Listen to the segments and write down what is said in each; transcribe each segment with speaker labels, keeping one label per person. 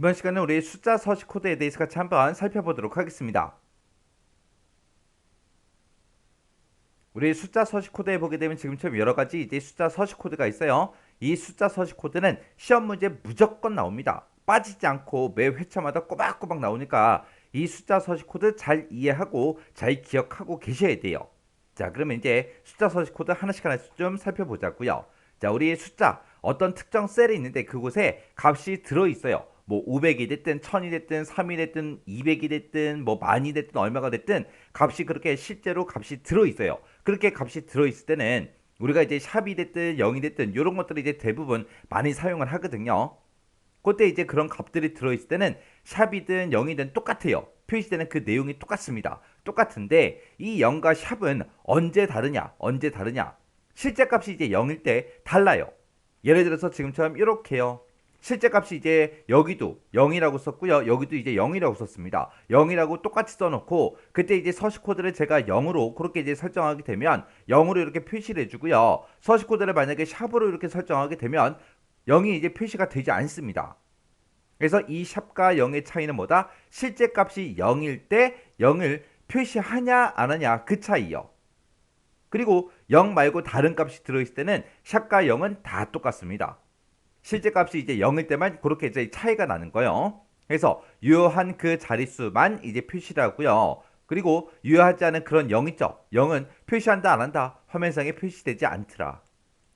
Speaker 1: 이번 시간은 우리 숫자 서식 코드에 대해서 같이 한번 살펴보도록 하겠습니다. 우리 숫자 서식 코드에 보게 되면 지금처럼 여러 가지 이제 숫자 서식 코드가 있어요. 이 숫자 서식 코드는 시험 문제 무조건 나옵니다. 빠지지 않고 매 회차마다 꼬박꼬박 나오니까 이 숫자 서식 코드 잘 이해하고 잘 기억하고 계셔야 돼요. 자, 그러면 이제 숫자 서식 코드 하나씩 하나씩 좀 살펴보자고요. 자, 우리 숫자 어떤 특정 셀에 있는데 그곳에 값이 들어있어요. 뭐 500이 됐든 1000이 됐든 3이 됐든 200이 됐든 뭐 만이 됐든 얼마가 됐든 값이 그렇게 실제로 값이 들어있어요. 그렇게 값이 들어있을 때는 우리가 이제 샵이 됐든 0이 됐든 이런 것들을 이제 대부분 많이 사용을 하거든요. 그때 이제 그런 값들이 들어있을 때는 샵이든 0이든 똑같아요. 표시되는 그 내용이 똑같습니다. 똑같은데 이 0과 샵은 언제 다르냐? 언제 다르냐? 실제 값이 이제 0일 때 달라요. 예를 들어서 지금처럼 이렇게요. 실제 값이 이제 여기도 0이라고 썼고요. 여기도 이제 0이라고 썼습니다. 0이라고 똑같이 써놓고 그때 이제 서식 코드를 제가 0으로 그렇게 이제 설정하게 되면 0으로 이렇게 표시를 해주고요. 서식 코드를 만약에 샵으로 이렇게 설정하게 되면 0이 이제 표시가 되지 않습니다. 그래서 이 샵과 0의 차이는 뭐다? 실제 값이 0일 때 0을 표시하냐 안 하냐 그 차이요. 그리고 0 말고 다른 값이 들어있을 때는 샵과 0은 다 똑같습니다. 실제 값이 이제 0일 때만 그렇게 이제 차이가 나는 거예요. 그래서 유효한 그 자릿수만 이제 표시를 하고요. 그리고 유효하지 않은 그런 0 있죠. 0은 표시한다 안 한다 화면상에 표시되지 않더라.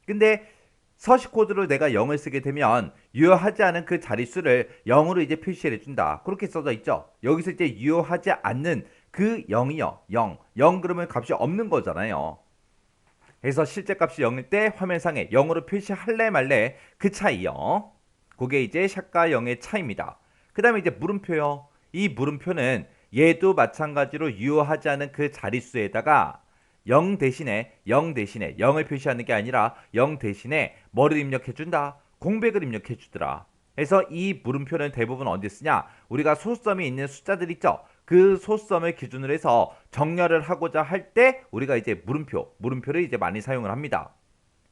Speaker 1: 근데 서식 코드로 내가 0을 쓰게 되면 유효하지 않은 그 자릿수를 0으로 이제 표시를 해준다. 그렇게 써져 있죠. 여기서 이제 유효하지 않는 그 0이요. 0. 0 그러면 값이 없는 거잖아요. 그래서 실제 값이 0일 때 화면상에 0으로 표시할래 말래 그 차이요. 그게 이제 샵과 0의 차이입니다. 그 다음에 이제 물음표요. 이 물음표는 얘도 마찬가지로 유효하지 않은 그 자릿수에다가 0 대신에 0을 표시하는 게 아니라 0 대신에 뭐를 입력해준다? 공백을 입력해주더라. 그래서 이 물음표는 대부분 어디 쓰냐? 우리가 소수점이 있는 숫자들 있죠? 그 소수점을 기준으로 해서 정렬을 하고자 할 때 우리가 이제 물음표를 이제 많이 사용을 합니다.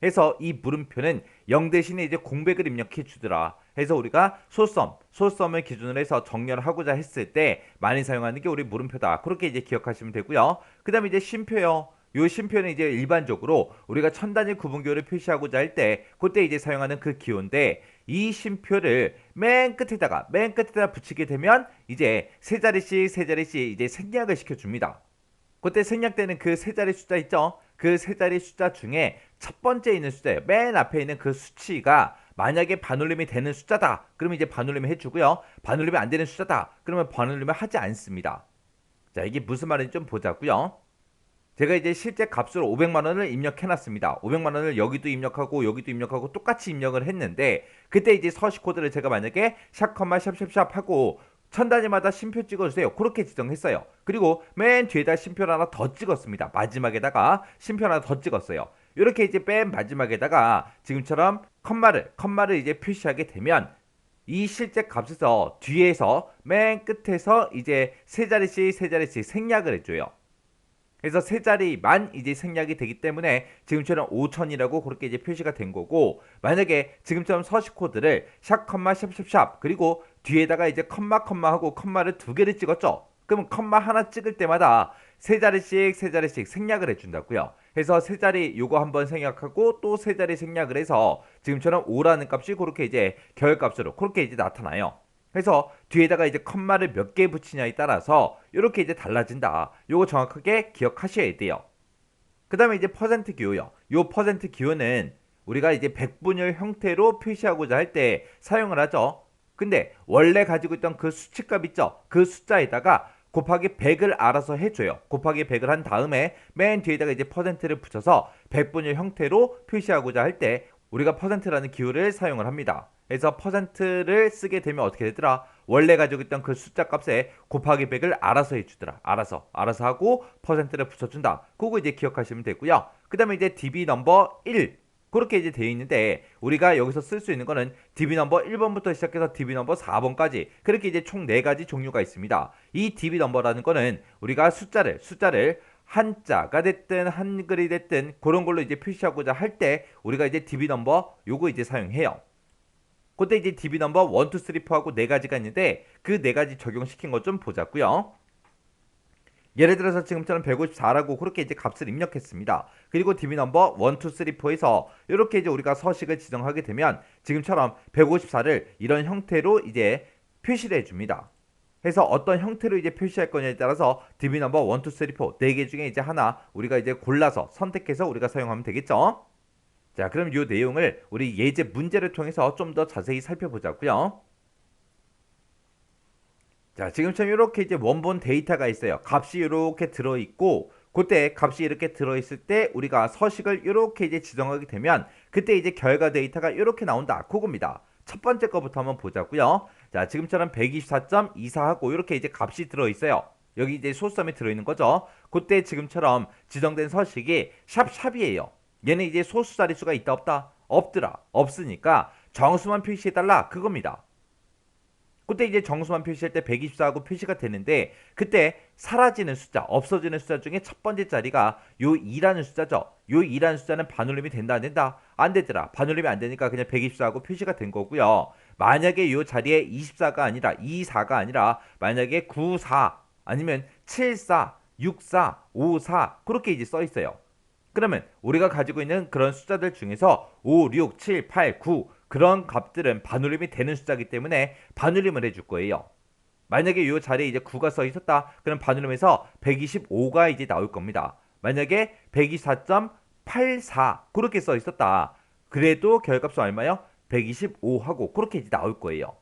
Speaker 1: 그래서 이 물음표는 0 대신에 이제 공백을 입력해 주더라. 해서 우리가 소수점을 기준으로 해서 정렬을 하고자 했을 때 많이 사용하는 게 우리 물음표다. 그렇게 이제 기억하시면 되고요. 그 다음에 이제 쉼표요. 요 쉼표는 이제 일반적으로 우리가 천단위 구분기호를 표시하고자 할 때 그때 이제 사용하는 그 기호인데 이 쉼표를 맨 끝에다가 붙이게 되면 이제 세 자리씩 이제 생략을 시켜줍니다. 그때 생략되는 그 세 자리 숫자 있죠? 그 세 자리 숫자 중에 첫 번째 있는 숫자예요. 맨 앞에 있는 그 수치가 만약에 반올림이 되는 숫자다. 그러면 이제 반올림을 해주고요. 반올림이 안 되는 숫자다. 그러면 반올림을 하지 않습니다. 자, 이게 무슨 말인지 좀 보자고요. 제가 이제 실제 값으로 500만 원을 입력해 놨습니다. 500만 원을 여기도 입력하고 똑같이 입력을 했는데 그때 이제 서식 코드를 제가 만약에 샵, 샵 하고 천 단위마다 쉼표 찍어주세요. 그렇게 지정했어요. 그리고 맨 뒤에다 쉼표를 하나 더 찍었습니다. 마지막에다가 쉼표 하나 더 찍었어요. 이렇게 이제 맨 마지막에다가 지금처럼 컴마를 이제 표시하게 되면 이 실제 값에서 뒤에서 맨 끝에서 이제 세 자리씩 생략을 해줘요. 그래서 세 자리만 이제 생략이 되기 때문에 지금처럼 5000이라고 그렇게 이제 표시가 된 거고 만약에 지금처럼 서식 코드를 샵, 샵 그리고 뒤에다가 이제 컴마 하고 컴마를 두 개를 찍었죠. 그러면 컴마 하나 찍을 때마다 세 자리씩 생략을 해준다고요. 그래서 세 자리 요거 한번 생략하고 또 세 자리 생략을 해서 지금처럼 5라는 값이 그렇게 이제 결값으로 그렇게 이제 나타나요. 그래서 뒤에다가 이제 컴마를 몇 개 붙이냐에 따라서 이렇게 이제 달라진다. 요거 정확하게 기억하셔야 돼요. 그 다음에 이제 퍼센트 기호요. 요 퍼센트 기호는 우리가 이제 백분율 형태로 표시하고자 할 때 사용을 하죠. 근데 원래 가지고 있던 그 수치값 있죠? 그 숫자에다가 곱하기 100을 알아서 해줘요. 곱하기 100을 한 다음에 맨 뒤에다가 이제 퍼센트를 붙여서 백분율 형태로 표시하고자 할 때 우리가 퍼센트라는 기호를 사용을 합니다. 그래서 퍼센트를 쓰게 되면 어떻게 되더라? 원래 가지고 있던 그 숫자 값에 곱하기 100을 알아서 해주더라. 알아서 하고 퍼센트를 붙여준다. 그거 이제 기억하시면 되고요. 그 다음에 이제 DB 넘버 1 그렇게 이제 되어 있는데 우리가 여기서 쓸 수 있는 거는 DB 넘버 1번부터 시작해서 DB 넘버 4번까지 그렇게 이제 총 4가지 종류가 있습니다. 이 DB 넘버라는 거는 우리가 숫자를 한자가 됐든 한글이 됐든 그런 걸로 이제 표시하고자 할 때 우리가 이제 DB 넘버 요거 이제 사용해요. 그때 이제 DB 넘버 1, 2, 3, 4하고 네 가지가 있는데 그 네 가지 적용시킨 것 좀 보자고요. 예를 들어서 지금처럼 154라고 그렇게 이제 값을 입력했습니다. 그리고 DB 넘버 1, 2, 3, 4에서 이렇게 이제 우리가 서식을 지정하게 되면 지금처럼 154를 이런 형태로 이제 표시를 해줍니다. 해서 어떤 형태로 이제 표시할 거냐에 따라서 DB 넘버 1, 2, 3, 4 네 개 중에 이제 하나 우리가 이제 골라서 선택해서 우리가 사용하면 되겠죠. 자, 그럼 이 내용을 우리 예제 문제를 통해서 좀 더 자세히 살펴보자고요. 자, 지금처럼 이렇게 이제 원본 데이터가 있어요. 값이 이렇게 들어있고, 그때 값이 이렇게 들어있을 때 우리가 서식을 이렇게 이제 지정하게 되면 그때 이제 결과 데이터가 이렇게 나온다. 그겁니다. 첫 번째 거부터 한번 보자고요. 자, 지금처럼 124.24하고 이렇게 이제 값이 들어있어요. 여기 이제 소수점이 들어있는 거죠. 그때 지금처럼 지정된 서식이 샵샵이에요. 얘는 이제 소수 자릿수가 있다 없다? 없더라. 없으니까 정수만 표시해달라. 그겁니다. 그때 이제 정수만 표시할 때 124하고 표시가 되는데 그때 사라지는 숫자, 없어지는 숫자 중에 첫 번째 자리가 요 2라는 숫자죠. 요 2라는 숫자는 반올림이 된다 안 된다? 안 되더라. 반올림이 안 되니까 그냥 124하고 표시가 된 거고요. 만약에 요 자리에 24가 아니라 24가 아니라 만약에 94 아니면 74, 64, 54 그렇게 이제 써 있어요. 그러면 우리가 가지고 있는 그런 숫자들 중에서 5, 6, 7, 8, 9 그런 값들은 반올림이 되는 숫자이기 때문에 반올림을 해줄 거예요. 만약에 이 자리에 이제 9가 써 있었다. 그럼 반올림해서 125가 이제 나올 겁니다. 만약에 124.84 그렇게 써 있었다. 그래도 결값은 얼마요? 125하고 그렇게 이제 나올 거예요.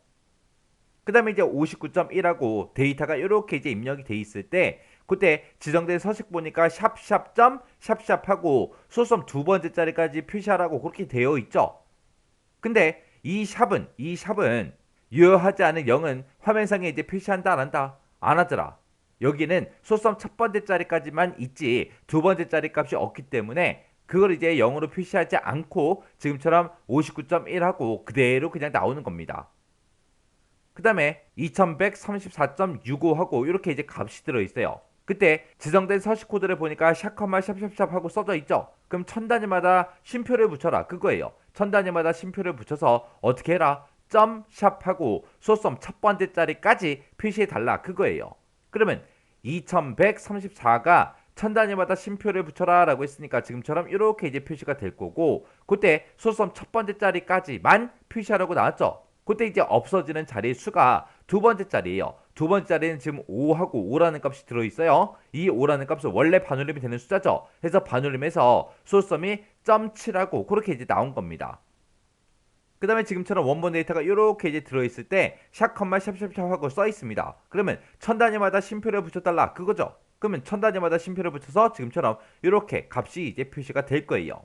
Speaker 1: 그 다음에 이제 59.1하고 데이터가 이렇게 이제 입력이 돼 있을 때 그때 지정된 서식 보니까 샵샵점 샵샵하고 소수점 두 번째 자리까지 표시하라고 그렇게 되어 있죠. 근데 이 샵은 유효하지 않은 0은 화면상에 이제 표시한다 안 한다? 안 하더라. 여기는 소수점 첫 번째 자리까지만 있지 두 번째 자리 값이 없기 때문에 그걸 이제 0으로 표시하지 않고 지금처럼 59.1하고 그대로 그냥 나오는 겁니다. 그 다음에 2134.65하고 이렇게 이제 값이 들어있어요. 그때 지정된 서식 코드를 보니까 샤커마 샵샵샵 하고 써져 있죠. 그럼 천 단위마다 쉼표를 붙여라 그거예요. 천 단위마다 쉼표를 붙여서 어떻게 해라? 점 샵하고 소수점 첫 번째 자리까지 표시해 달라 그거예요. 그러면 2134가 천 단위마다 쉼표를 붙여라 라고 했으니까 지금처럼 이렇게 이제 표시가 될 거고 그때 소수점 첫 번째 자리까지만 표시하라고 나왔죠. 그때 이제 없어지는 자리의 수가 두 번째 자리예요. 두 번째 자리는 지금 5하고 5라는 값이 들어있어요. 이 5라는 값은 원래 반올림이 되는 숫자죠. 그래서 반올림해서 소수점이 0.7하고 그렇게 이제 나온 겁니다. 그 다음에 지금처럼 원본 데이터가 이렇게 이제 들어있을 때 샵, 샵샵샵 하고 써 있습니다. 그러면 천 단위마다 쉼표를 붙여달라 그거죠. 그러면 천 단위마다 쉼표를 붙여서 지금처럼 이렇게 값이 이제 표시가 될 거예요.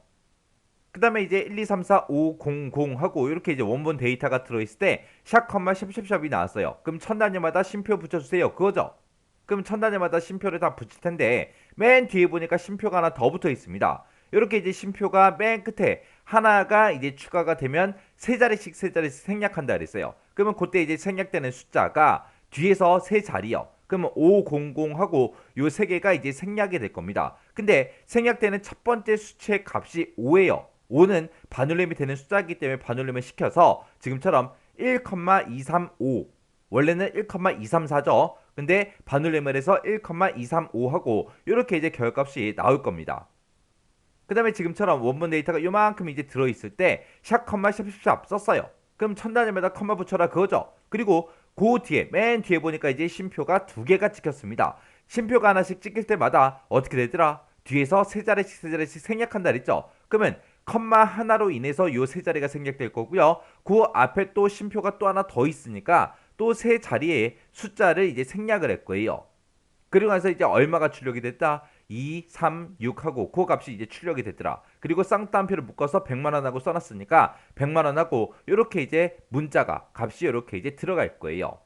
Speaker 1: 그 다음에 이제 1, 2, 3, 4, 5, 0, 0 하고 이렇게 이제 원본 데이터가 들어있을 때 샵, 샵샵샵이 나왔어요. 그럼 천 단위마다 쉼표 붙여주세요. 그거죠. 그럼 천 단위마다 쉼표를 다 붙일 텐데 맨 뒤에 보니까 쉼표가 하나 더 붙어 있습니다. 이렇게 이제 쉼표가 맨 끝에 하나가 이제 추가가 되면 세 자리씩 생략한다 그랬어요. 그러면 그때 이제 생략되는 숫자가 뒤에서 세 자리요. 그러면 500하고 요 세 개가 이제 생략이 될 겁니다. 근데 생략되는 첫 번째 수치의 값이 5예요. 5는 반올림이 되는 숫자이기 때문에 반올림을 시켜서 지금처럼 1,235 원래는 1,234죠. 근데 반올림을 해서 1,235하고 이렇게 이제 결값이 나올 겁니다. 그 다음에 지금처럼 원본 데이터가 요만큼 이제 들어있을 때 샵, 샵샵샵 썼어요. 그럼 천 단위마다 컴마 붙여라 그거죠. 그리고 그 뒤에 맨 뒤에 보니까 이제 쉼표가 두 개가 찍혔습니다. 쉼표가 하나씩 찍힐 때마다 어떻게 되더라? 뒤에서 세 자리씩 생략한다 그랬죠. 그러면 컴마 하나로 인해서 요 세 자리가 생략될 거고요. 그 앞에 또 쉼표가 또 하나 더 있으니까 또 세 자리의 숫자를 이제 생략을 할 거예요. 그리고 나서 이제 얼마가 출력이 됐다? 2, 3, 6하고 그 값이 이제 출력이 됐더라. 그리고 쌍따옴표를 묶어서 100만원 하고 써놨으니까 100만원 하고 이렇게 이제 문자가 값이 이렇게 이제 들어갈 거예요.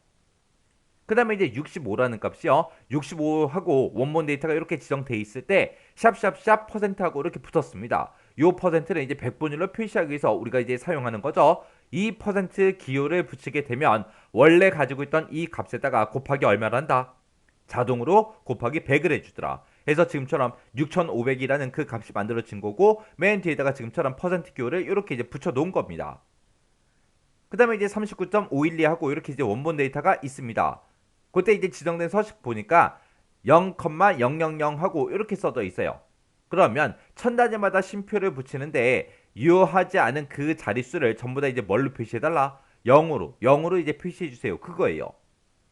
Speaker 1: 그 다음에 이제 65라는 값이요. 65하고 원본 데이터가 이렇게 지정돼 있을 때 샵샵샵 %하고 이렇게 붙었습니다. 요 %는 이제 백분율로 표시하기 위해서 우리가 이제 사용하는 거죠. 이 % 기호를 붙이게 되면 원래 가지고 있던 이 값에다가 곱하기 얼마를 한다? 자동으로 곱하기 100을 해주더라. 그래서 지금처럼 6500이라는 그 값이 만들어진 거고 맨 뒤에다가 지금처럼 %기호를 이렇게 이제 붙여 놓은 겁니다. 그 다음에 이제 39.512하고 이렇게 이제 원본 데이터가 있습니다. 그때 이제 지정된 서식 보니까 0,000 하고 이렇게 써져 있어요. 그러면 천 단위마다 쉼표를 붙이는데 유효하지 않은 그 자릿수를 전부 다 이제 뭘로 표시해달라? 0으로 이제 표시해주세요. 그거예요.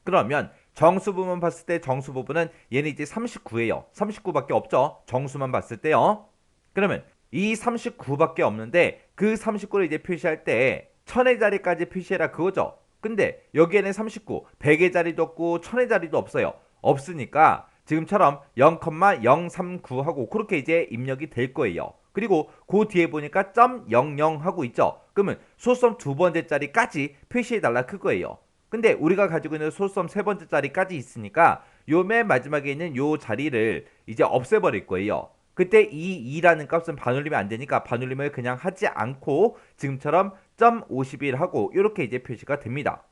Speaker 1: 그러면 정수 부분 봤을 때 정수 부분은 얘는 이제 39예요. 39밖에 없죠. 정수만 봤을 때요. 그러면 이 39밖에 없는데 그 39를 이제 표시할 때 1000의 자리까지 표시해라 그거죠. 근데 여기에는 39, 100의 자리도 없고 1000의 자리도 없어요. 없으니까 지금처럼 0,039 하고 그렇게 이제 입력이 될 거예요. 그리고 그 뒤에 보니까 .00 하고 있죠. 그러면 소수점 두 번째 자리까지 표시해달라 그거예요. 근데 우리가 가지고 있는 소수점 세 번째 자리까지 있으니까 요 맨 마지막에 있는 요 자리를 이제 없애버릴 거예요. 그때 이 2라는 값은 반올림이 안 되니까 반올림을 그냥 하지 않고 지금처럼 .51 하고 이렇게 이제 표시가 됩니다.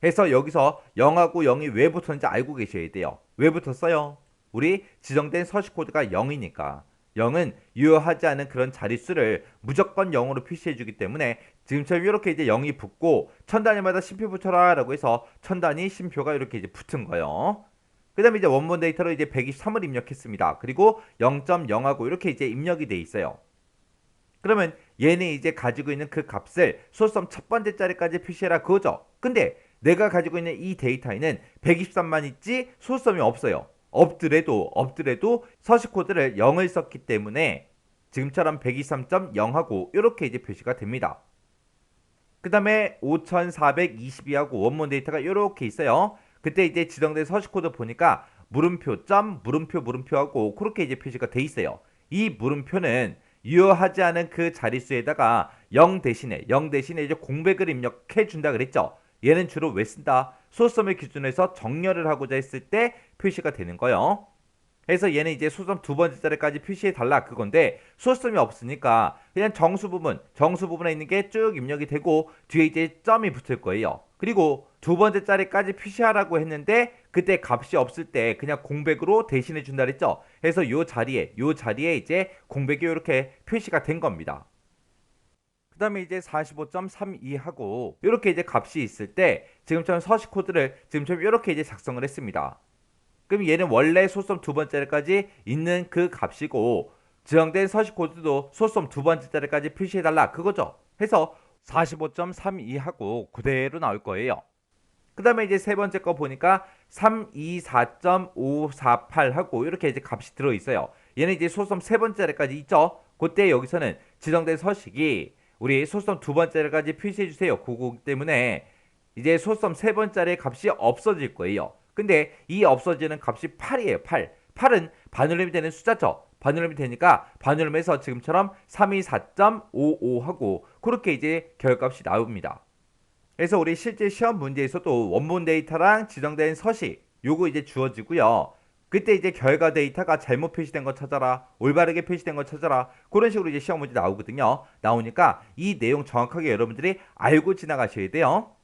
Speaker 1: 해서 여기서 0하고 0이 왜 붙었는지 알고 계셔야 돼요. 왜 붙었어요? 우리 지정된 서식 코드가 0이니까 0은 유효하지 않은 그런 자릿수를 무조건 0으로 표시해 주기 때문에 지금처럼 이렇게 이제 0이 붙고 천 단위마다 쉼표 붙여라 라고 해서 천 단위 쉼표가 이렇게 이제 붙은 거예요. 그 다음에 이제 원본 데이터로 이제 123을 입력했습니다. 그리고 0.0하고 이렇게 이제 입력이 돼 있어요. 그러면 얘는 이제 가지고 있는 그 값을 소수점 첫 번째 자리까지 표시해라 그거죠. 근데 내가 가지고 있는 이 데이터에는 123만 있지 소수점이 없어요. 없더라도 서식 코드를 0을 썼기 때문에 지금처럼 123.0하고 이렇게 이제 표시가 됩니다. 그 다음에 5422하고 원본 데이터가 이렇게 있어요. 그때 이제 지정된 서식 코드 보니까 물음표, 물음표하고 그렇게 이제 표시가 돼 있어요. 이 물음표는 유효하지 않은 그 자릿수에다가 0 대신에 이제 공백을 입력해 준다 그랬죠. 얘는 주로 왜 쓴다? 소수점을 기준으로 해서 정렬을 하고자 했을 때 표시가 되는 거예요. 그래서 얘는 이제 소수점 두 번째 자리까지 표시해 달라 그건데 소수점이 없으니까 그냥 정수 부분에 있는 게 쭉 입력이 되고 뒤에 이제 점이 붙을 거예요. 그리고 두 번째 자리까지 표시하라고 했는데 그때 값이 없을 때 그냥 공백으로 대신해 준다 그랬죠. 그래서 요 자리에 이제 공백이 이렇게 표시가 된 겁니다. 그 다음에 이제 45.32하고 이렇게 이제 값이 있을 때 지금처럼 서식 코드를 지금처럼 이렇게 이제 작성을 했습니다. 그럼 얘는 원래 소수점 두 번째까지 있는 그 값이고 지정된 서식 코드도 소수점 두 번째 자리까지 표시해달라 그거죠. 해서 45.32하고 그대로 나올 거예요. 그 다음에 이제 세 번째 거 보니까 324.548 하고 이렇게 이제 값이 들어있어요. 얘는 이제 소수점 세 번째 자리까지 있죠. 그때 여기서는 지정된 서식이 우리 소수점 두 번째 자리까지 표시해주세요. 그거기 때문에 이제 소수점 세 번째 자리의 값이 없어질 거예요. 근데 이 없어지는 값이 8이에요. 8은 반올림이 되는 숫자죠. 반올림이 되니까 반올림에서 지금처럼 324.55 하고 그렇게 이제 결값이 나옵니다. 그래서 우리 실제 시험 문제에서도 원본 데이터랑 지정된 서식 요거 이제 주어지고요. 그때 이제 결과 데이터가 잘못 표시된 거 찾아라, 올바르게 표시된 거 찾아라, 그런 식으로 이제 시험 문제 나오거든요. 나오니까 이 내용 정확하게 여러분들이 알고 지나가셔야 돼요.